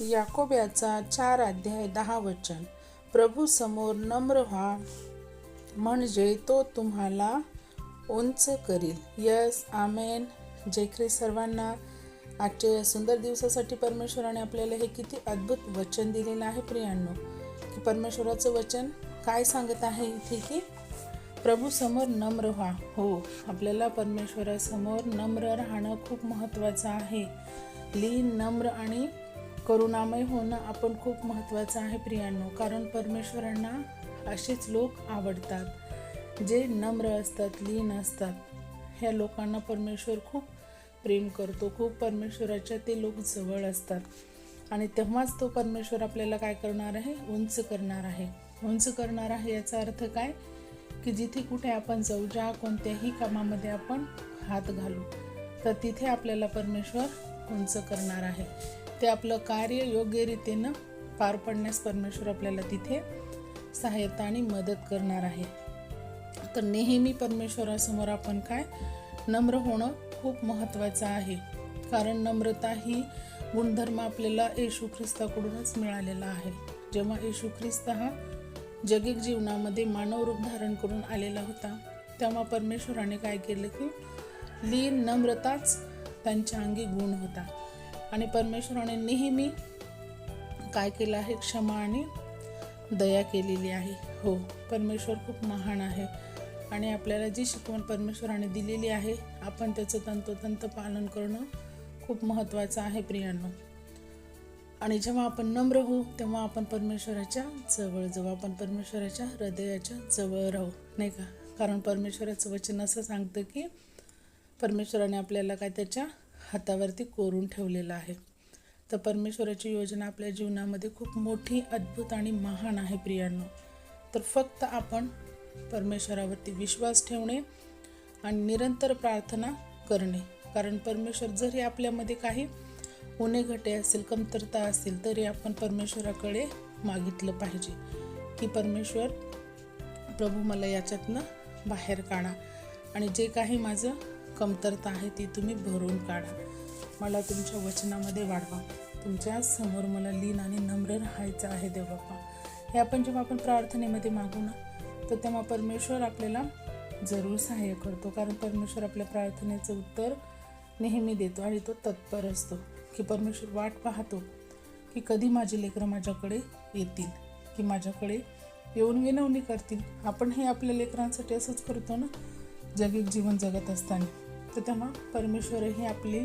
याकोबाचा 4:10 प्रभू समोर नम्र व्हा, म्हणजे तो तुम्हाला उंच करील. यस, आमेन. जय ख्रिस्त सर्वांना. आजच्या या सुंदर दिवसासाठी परमेश्वराने आपल्याला हे किती अद्भुत वचन दिलेलं आहे प्रियांनो, की परमेश्वराचं वचन काय सांगत आहे इथे, की प्रभू समोर नम्र व्हा. हो, आपल्याला परमेश्वरासमोर नम्र राहणं खूप महत्त्वाचं आहे. लीन, नम्र आणि करुणामय होणं आपण खूप महत्त्वाचं आहे प्रियांनो. कारण परमेश्वरांना असेच लोक आवडतात, जे नम्र असतात, लीन असतात. ह्या लोकांना परमेश्वर खूप प्रेम करतो. खूप परमेश्वराच्या ते लोक जवळ असतात. आणि तेव्हाच तो परमेश्वर आपल्याला काय करणार आहे? उंच करणार आहे. उंच करणार आहे याचा अर्थ काय? की जिथे कुठे आपण जाऊ, ज्या कोणत्याही कामामध्ये आपण हात घालू, तर तिथे आपल्याला परमेश्वर उंच करणार आहे. ते आपलं कार्य योग्य रीतीनं पार पडण्यास परमेश्वर आपल्याला तिथे सहायता आणि मदत करणार आहे. तर नेहमी परमेश्वरासमोर आपण काय? नम्र होणं खूप महत्त्वाचं आहे. कारण नम्रता ही गुणधर्म आपल्याला येशू ख्रिस्ताकडूनच मिळालेला आहे. जेव्हा येशू ख्रिस्त हा जगिक जीवनामध्ये मानव रूप धारण करून आलेला होता, तेव्हा परमेश्वराने काय केलं, की लीन नम्रताच त्यांच्या अंगी गुण होता. आणि परमेश्वराने नेहमी काय केलं आहे? क्षमा आणि दया केलेली आहे. हो, परमेश्वर खूप महान आहे. आणि आपल्याला जी शिकवण परमेश्वराने दिलेली आहे, आपण त्याचं तंतोतंत पालन करणं खूप महत्त्वाचं आहे प्रियांनो. आणि जेव्हा आपण नम्र होऊ, तेव्हा आपण परमेश्वराच्या जवळ जाऊ, आपण परमेश्वराच्या हृदयाच्या जवळ राहू, नाही का? कारण परमेश्वराचं वचन असं सांगतं, की परमेश्वराने आपल्याला काय त्याच्या हातावरती कोरून ठेवलेलं आहे. तर परमेश्वराची योजना आपल्या जीवनामध्ये खूप मोठी, अद्भुत आणि महान आहे प्रियांनो. तर फक्त आपण परमेश्वरावरती विश्वास ठेवणे आणि निरंतर प्रार्थना करणे. कारण परमेश्वर जरी आपल्यामध्ये काही उणे-घटे असेल, कमतरता असेल, तरी आपण परमेश्वराकडे मागितलं पाहिजे, की परमेश्वर प्रभू मला याच्यातनं बाहेर काढा आणि जे काही माझं कमतरता आहे ती तुम्ही भरून काढा. मला तुमच्या वचनामध्ये वाढवा. तुमच्या समोर मला लीन आणि नम्र राहायचं आहे देव बाप्पा. हे आपण जेव्हा आपण प्रार्थनेमध्ये मागू ना, तर तेव्हा परमेश्वर आपल्याला जरूर सहाय्य करतो. कारण परमेश्वर आपल्या प्रार्थनेचं उत्तर नेहमी देतो आणि तो तत्पर असतो, की परमेश्वर वाट पाहतो, की कधी माझे लेकरं माझ्याकडे येतील, की माझ्याकडे येऊन विनवणी करतील. आपण हे आपल्या लेकरांसाठी असंच करतो ना, जगिक जीवन जगत असताना. तर तेव्हा परमेश्वरही आपली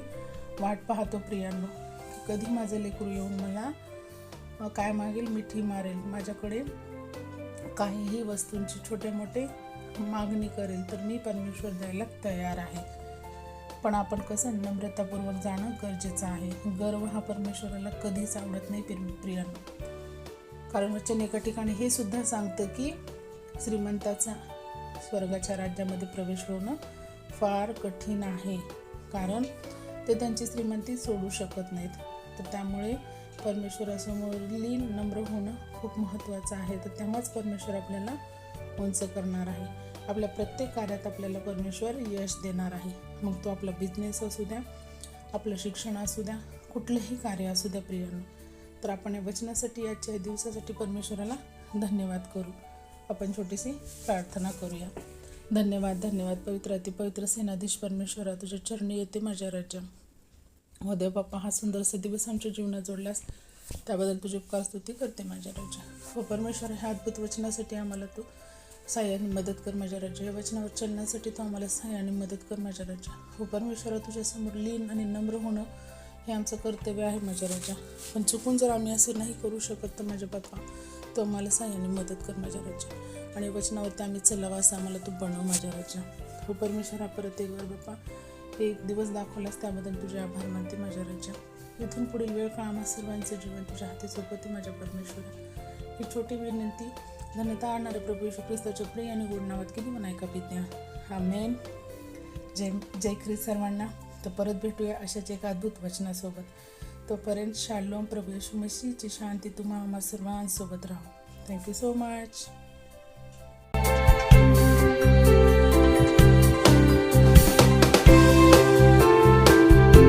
वाट पाहतो प्रियांनो, की कधी माझं लेकरू येऊन मला काय मागेल, मिठी मारेल, माझ्याकडे काहीही वस्तूंची छोटे मोठे मागणी करेल, तर मी परमेश्वर द्यायला तयार आहे. पण आपण कसं नम्रतापूर्वक जाणं गरजेचं आहे. गर्व हा परमेश्वराला कधीच आवडत नाही प्रियांनो. कारण वचन एका ठिकाणी हे सुद्धा सांगतं, की श्रीमंताचा स्वर्गाच्या राज्यामध्ये प्रवेश होणं फार कठीण आहे, कारण ते त्यांची श्रीमंती सोडू शकत नाहीत. तर त्यामुळे परमेश्वरासमोर लीन नम्र होणं खूप महत्त्वाचं आहे. तर तेव्हाच परमेश्वर आपल्याला उंच करणार आहे. आपल्या प्रत्येक कार्यात आपल्याला परमेश्वर यश देणार आहे. मग तो आपला बिझनेस असू द्या, आपलं शिक्षण असू द्या, कुठलंही कार्य असू द्या प्रियांनो. तर आपण या वचनासाठी, आजच्या दिवसासाठी परमेश्वराला धन्यवाद करू. आपण छोटीशी प्रार्थना करूया. धन्यवाद, धन्यवाद पवित्र अति पवित्र सेनाधीश परमेश्वरा, तुझ्या चरणी येते माझ्या राजा. हो देव बाप्पा, हा सुंदरसा दिवस आमच्या जीवनात जोडलास त्याबद्दल तुझी उपकार स्तुती करते माझ्या राजा. हो परमेश्वर, ह्या अद्भुत वचनासाठी आम्हाला तू सहाय्याने मदत कर माझ्या राजा. या वचनावर चालण्यासाठी तू आम्हाला सहाय्याने मदत कर माझ्या राजा. हो परमेश्वरा, तुझ्यासमोर लीन आणि नम्र होणं हे आमचं कर्तव्य आहे माझ्या राजा. पण चुकून जर आम्ही असं नाही करू शकत तर माझ्या बाप्पा, तू आम्हाला सहाय्याने मदत कर माझ्या राजा. आणि वचनावरती आम्ही चलावं असं आम्हाला तू बनव माझ्या राजा. हो परमेश्वरा, परत एक वेळ बाप्पा एक दिवस दाखवलास त्याबद्दल तुझे आभार मानते माझ्या राजा. इथून पुढील वेळ का आम्हा सर्वांचं जीवन तुझ्या हाती सोपवते माझ्या परमेश्वरा. ही छोटी विनंती धन्यता आणणारे प्रभू येशू ख्रिस्ताच्या प्रिय आणि गोड नावात किती म्हणा ऐका पित्या. आमेन. जय ख्रिस्त सर्वांना. तर परत भेटूया अशाच एका अद्भुत वचनासोबत. तोपर्यंत शालोम. प्रभू येशू मसीहची शांती तुम्हा आम्हा सर्वांसोबत राहो. Thank you so much.